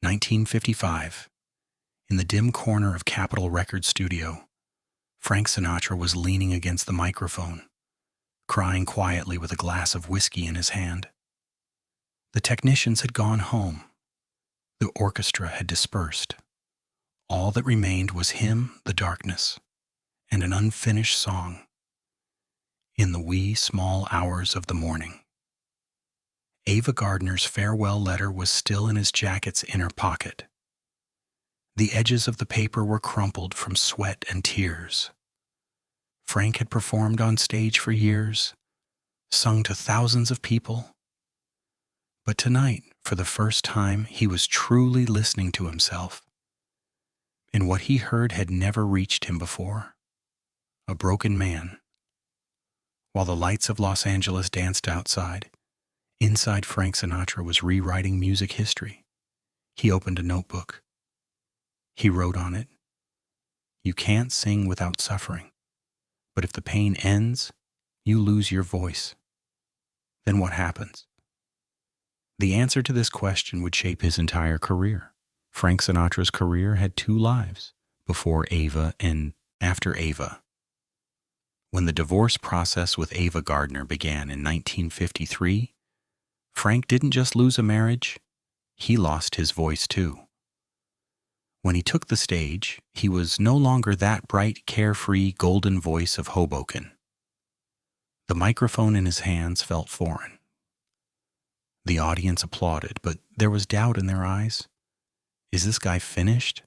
1955. In the dim corner of Capitol Records studio, Frank Sinatra was leaning against the microphone, crying quietly with a glass of whiskey in his hand. The technicians had gone home. The orchestra had dispersed. All that remained was him, the darkness, and an unfinished song. In the wee, small hours of the morning. Ava Gardner's farewell letter was still in his jacket's inner pocket. The edges of the paper were crumpled from sweat and tears. Frank had performed on stage for years, sung to thousands of people. But tonight, for the first time, he was truly listening to himself. And what he heard had never reached him before. A broken man. While the lights of Los Angeles danced outside, inside Frank Sinatra was rewriting music history. He opened a notebook. He wrote on it, "You can't sing without suffering, but if the pain ends, you lose your voice. Then what happens?" The answer to this question would shape his entire career. Frank Sinatra's career had two lives, before Ava and after Ava. When the divorce process with Ava Gardner began in 1953, Frank didn't just lose a marriage, he lost his voice too. When he took the stage, he was no longer that bright, carefree, golden voice of Hoboken. The microphone in his hands felt foreign. The audience applauded, but there was doubt in their eyes. Is this guy finished?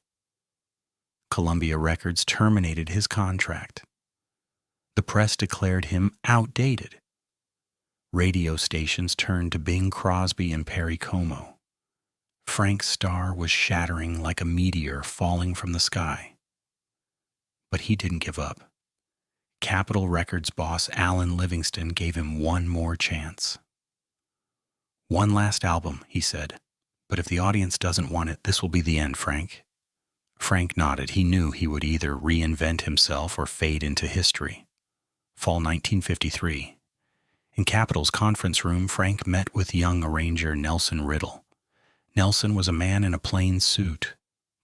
Columbia Records terminated his contract. The press declared him outdated. Radio stations turned to Bing Crosby and Perry Como. Frank's star was shattering like a meteor falling from the sky. But he didn't give up. Capitol Records boss Alan Livingston gave him one more chance. "One last album," he said. "But if the audience doesn't want it, this will be the end, Frank." Frank nodded. He knew he would either reinvent himself or fade into history. Fall 1953. In Capitol's conference room, Frank met with young arranger Nelson Riddle. Nelson was a man in a plain suit,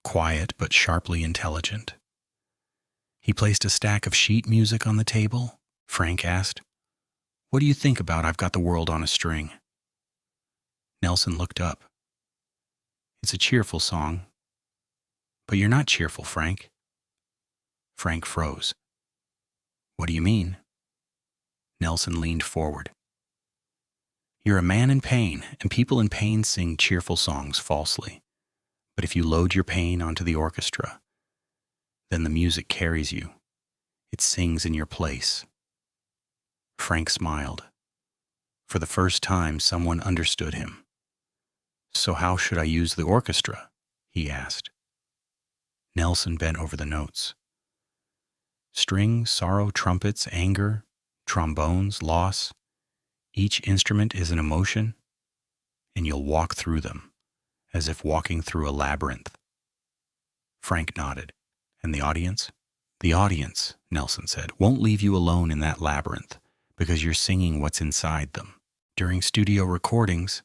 quiet but sharply intelligent. He placed a stack of sheet music on the table. Frank asked, "What do you think about I've Got the World on a String?" Nelson looked up. "It's a cheerful song." "But you're not cheerful, Frank." Frank froze. "What do you mean?" Nelson leaned forward. "You're a man in pain, and people in pain sing cheerful songs falsely. But if you load your pain onto the orchestra, then the music carries you. It sings in your place." Frank smiled. For the first time, someone understood him. "So how should I use the orchestra?" he asked. Nelson bent over the notes. "Strings, sorrow, trumpets, anger, trombones, loss. Each instrument is an emotion, and you'll walk through them, as if walking through a labyrinth." Frank nodded. "And the audience?" "The audience," Nelson said, "won't leave you alone in that labyrinth, because you're singing what's inside them." During studio recordings,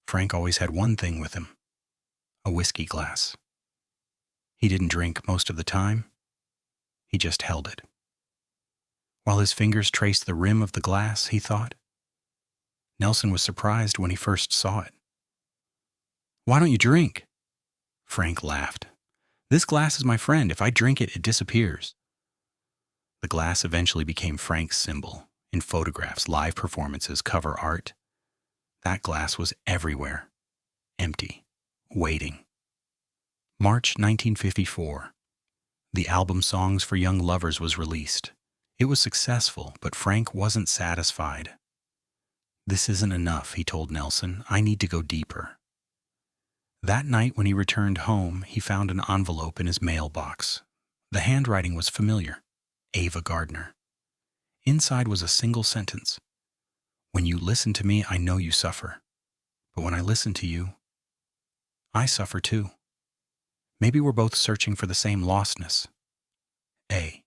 Frank always had one thing with him, a whiskey glass. He didn't drink most of the time. He just held it. While his fingers traced the rim of the glass, he thought. Nelson was surprised when he first saw it. "Why don't you drink?" Frank laughed. "This glass is my friend. If I drink it, it disappears." The glass eventually became Frank's symbol. In photographs, live performances, cover art. That glass was everywhere. Empty. Waiting. March 1954. The album Songs for Young Lovers was released. It was successful, but Frank wasn't satisfied. "This isn't enough," he told Nelson. "I need to go deeper." That night when he returned home, he found an envelope in his mailbox. The handwriting was familiar. Ava Gardner. Inside was a single sentence. "When you listen to me, I know you suffer. But when I listen to you, I suffer too. Maybe we're both searching for the same lostness. A."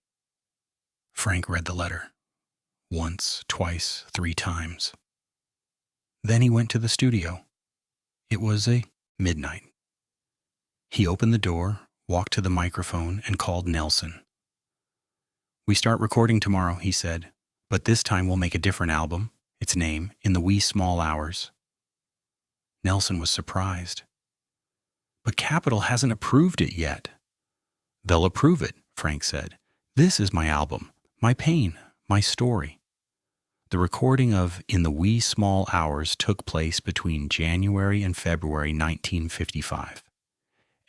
Frank read the letter. Once, twice, 3 times. Then he went to the studio. It was midnight. He opened the door, walked to the microphone, and called Nelson. "We start recording tomorrow," he said, "but this time we'll make a different album, its name, In the Wee Small Hours." Nelson was surprised. "But Capitol hasn't approved it yet." "They'll approve it," Frank said. "This is my album, my pain, my story." The recording of In the Wee Small Hours took place between January and February 1955.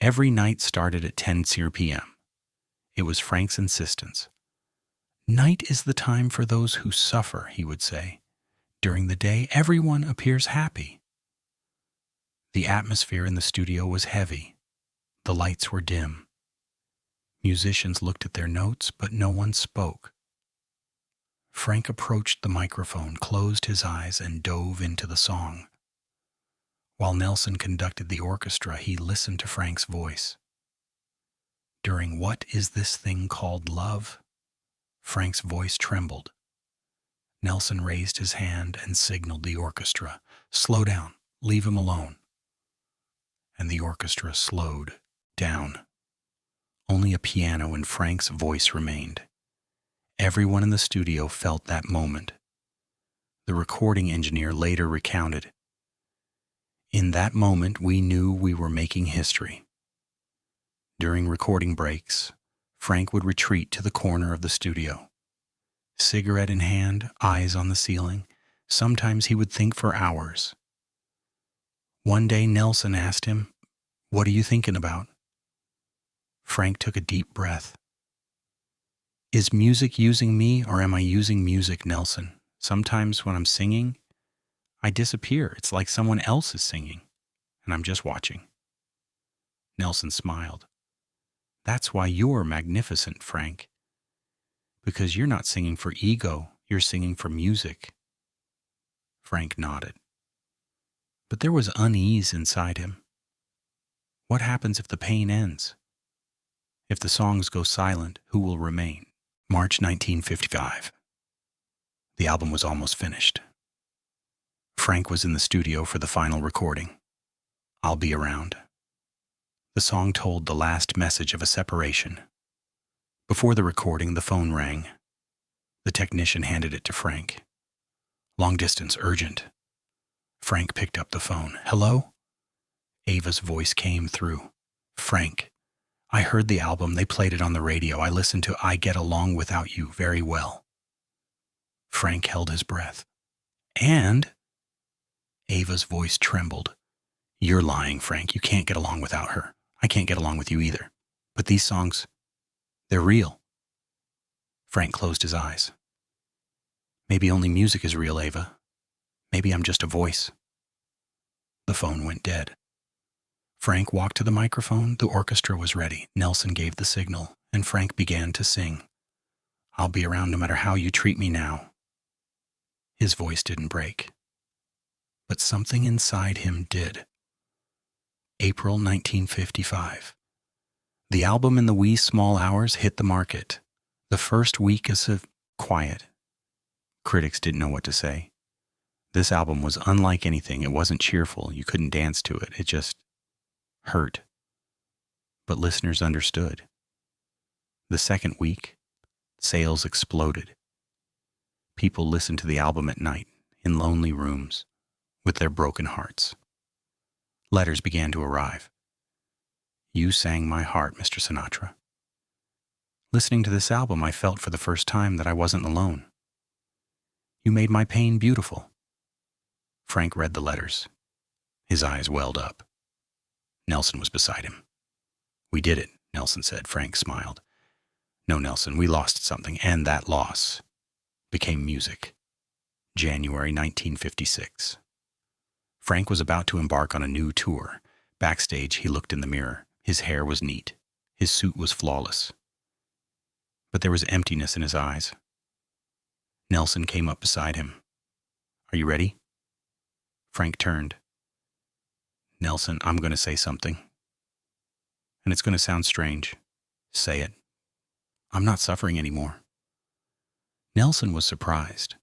Every night started at 10 p.m. It was Frank's insistence. "Night is the time for those who suffer," he would say. "During the day, everyone appears happy." The atmosphere in the studio was heavy. The lights were dim. Musicians looked at their notes, but no one spoke. Frank approached the microphone, closed his eyes, and dove into the song. While Nelson conducted the orchestra, he listened to Frank's voice. During What Is This Thing Called Love? Frank's voice trembled. Nelson raised his hand and signaled the orchestra, "Slow down, leave him alone." And the orchestra slowed down. Only a piano and Frank's voice remained. Everyone in the studio felt that moment. The recording engineer later recounted, "In that moment, we knew we were making history." During recording breaks, Frank would retreat to the corner of the studio. Cigarette in hand, eyes on the ceiling, sometimes he would think for hours. One day Nelson asked him, "What are you thinking about?" Frank took a deep breath. "Is music using me, or am I using music, Nelson? Sometimes when I'm singing, I disappear. It's like someone else is singing, and I'm just watching." Nelson smiled. "That's why you're magnificent, Frank. Because you're not singing for ego, you're singing for music." Frank nodded. But there was unease inside him. What happens if the pain ends? If the songs go silent, who will remain? March 1955. The album was almost finished. Frank was in the studio for the final recording. "I'll Be Around." The song told the last message of a separation. Before the recording, the phone rang. The technician handed it to Frank. "Long distance, urgent." Frank picked up the phone. "Hello?" Ava's voice came through. "Frank, I heard the album. They played it on the radio. I listened to I Get Along Without You very well." Frank held his breath. "And?" Ava's voice trembled. "You're lying, Frank. You can't get along without her. I can't get along with you either. But these songs, they're real." Frank closed his eyes. "Maybe only music is real, Ava. Maybe I'm just a voice." The phone went dead. Frank walked to the microphone. The orchestra was ready. Nelson gave the signal, and Frank began to sing. "I'll be around no matter how you treat me now." His voice didn't break. But something inside him did. April 1955. The album In the Wee Small Hours hit the market. The first week is quiet. Critics didn't know what to say. This album was unlike anything. It wasn't cheerful. You couldn't dance to it. It just hurt. But listeners understood. The second week, sales exploded. People listened to the album at night, in lonely rooms, with their broken hearts. Letters began to arrive. "You sang my heart, Mr. Sinatra. Listening to this album, I felt for the first time that I wasn't alone. You made my pain beautiful." Frank read the letters. His eyes welled up. Nelson was beside him. "We did it," Nelson said. Frank smiled. "No, Nelson, we lost something, and that loss became music." January 1956. Frank was about to embark on a new tour. Backstage, he looked in the mirror. His hair was neat. His suit was flawless. But there was emptiness in his eyes. Nelson came up beside him. "Are you ready?" Frank turned. "Nelson, I'm going to say something. And it's going to sound strange. Say it. I'm not suffering anymore." Nelson was surprised.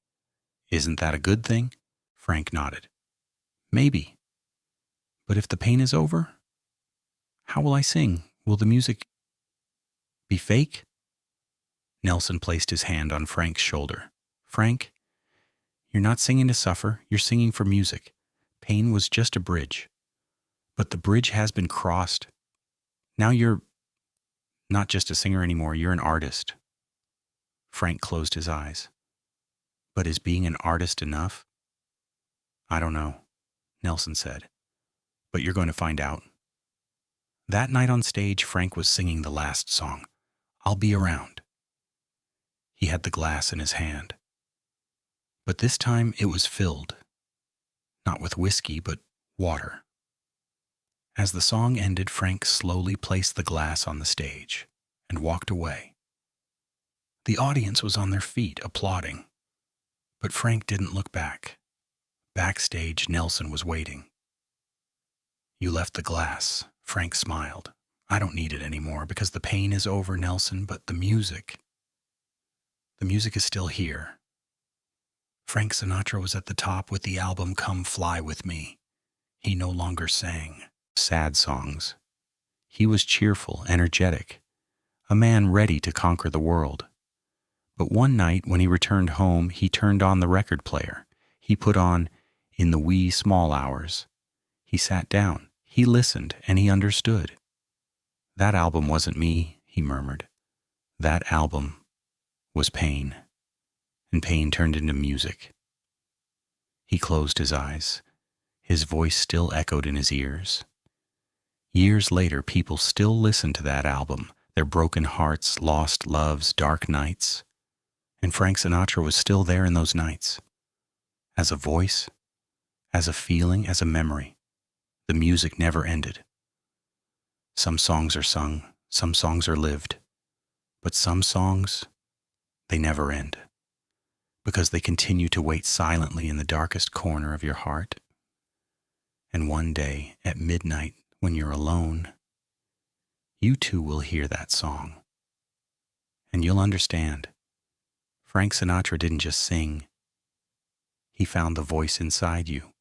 "Isn't that a good thing?" Frank nodded. "Maybe. But if the pain is over, How will I sing? Will the music be fake? Nelson placed his hand on Frank's shoulder. Frank, you're not singing to suffer, you're singing for music. Pain was just a bridge. But the bridge has been crossed. Now you're not just a singer anymore, you're an artist. Frank closed his eyes. But is being an artist enough? I don't know, Nelson said. But you're going to find out. That night on stage, Frank was singing the last song, I'll Be Around. He had the glass in his hand. But this time it was filled, not with whiskey, but water. As the song ended, Frank slowly placed the glass on the stage and walked away. The audience was on their feet, applauding. But Frank didn't look back. Backstage, Nelson was waiting. You left the glass, Frank smiled. I don't need it anymore because the pain is over, Nelson, but the music is still here. Frank Sinatra was at the top with the album Come Fly With Me. He no longer sang sad songs. He was cheerful, energetic, a man ready to conquer the world. But one night when he returned home, he turned on the record player. He put on In the Wee Small Hours. He sat down, he listened, and he understood. That album wasn't me, he murmured. That album was pain, and pain turned into music. He closed his eyes. His voice still echoed in his ears. Years later, people still listen to that album, their broken hearts, lost loves, dark nights. And Frank Sinatra was still there in those nights. As a voice, as a feeling, as a memory. The music never ended. Some songs are sung, some songs are lived. But some songs, they never end. Because they continue to wait silently in the darkest corner of your heart. And one day, at midnight, when you're alone, you too will hear that song. And you'll understand. Frank Sinatra didn't just sing. He found the voice inside you.